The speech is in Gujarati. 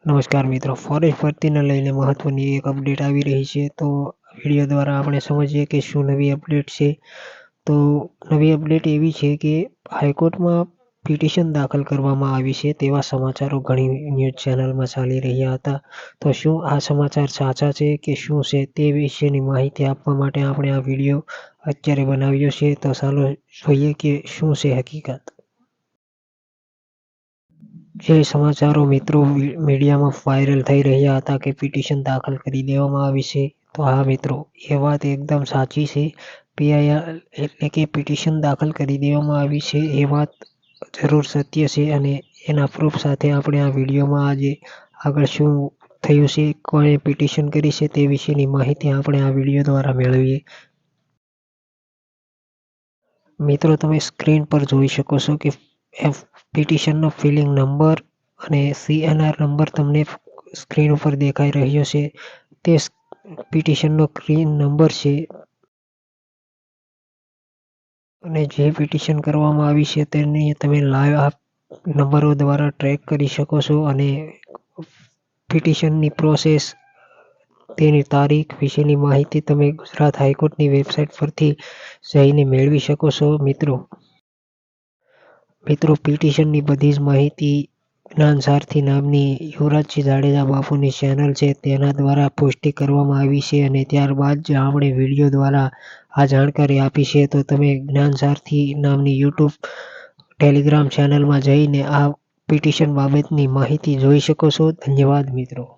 નમસ્કાર મિત્રો, ફોરેસ્ટ ભરતીને લઈને મહત્વની એક અપડેટ આવી રહી છે. તો વિડીયો દ્વારા આપણે સમજીએ કે શું નવી અપડેટ છે. તો નવી અપડેટ એવી છે કે હાઈકોર્ટમાં પિટિશન દાખલ કરવામાં આવી છે તેવા સમાચારો ઘણી ન્યૂઝ ચેનલમાં ચાલી રહ્યા હતા. તો શું આ સમાચાર સાચા છે કે શું છે તે વિશેની માહિતી આપવા માટે આપણે આ વિડીયો અત્યારે બનાવ્યો છે. તો ચાલો જોઈએ કે શું છે હકીકત. જે સમાચારો મિત્રો મીડિયામાં વાયરલ થઈ રહ્યા હતા કે પિટિશન દાખલ કરી દેવામાં આવી છે. તો હા મિત્રો, એ વાત એકદમ સાચી છે. PIR એટલે કે પિટિશન દાખલ કરી દેવામાં આવી છે એ વાત જરૂર સત્ય છે અને એના પ્રૂફ સાથે આપણે આ વિડીયોમાં આજે આગળ શું થયું છે, કોણે પિટિશન કરી છે તે વિશેની માહિતી આપણે આ વિડીયો દ્વારા મેળવીએ. મિત્રો, તમે સ્ક્રીન પર જોઈ શકો છો કે પિટિશનનો ફિલિંગ નંબર અને CNR નંબર તમને સ્ક્રીન ઉપર દેખાઈ રહ્યો છે. તે પિટિશનનો નંબર છે અને જે પિટિશન કરવામાં આવી છે તેને તમે લાઈવ આ નંબરો દ્વારા ટ્રેક કરી શકો છો અને પિટિશનની પ્રોસેસ, તેની તારીખ વિશેની માહિતી તમે ગુજરાત હાઈકોર્ટની વેબસાઇટ પરથી જઈને મેળવી શકો છો. મિત્રો, પિટિશનની બધી જ માહિતી જ્ઞાન સારથી નામની યુવરાજસિંહ જાડેજા બાપુની ચેનલ છે તેના દ્વારા પુષ્ટિ કરવામાં આવી છે અને ત્યારબાદ જ આપણે વિડીયો દ્વારા આ જાણકારી આપી છે. તો તમે જ્ઞાન સારથી નામની YouTube, ટેલિગ્રામ ચેનલમાં જઈને આ પિટિશન બાબતની માહિતી જોઈ શકો છો. ધન્યવાદ મિત્રો.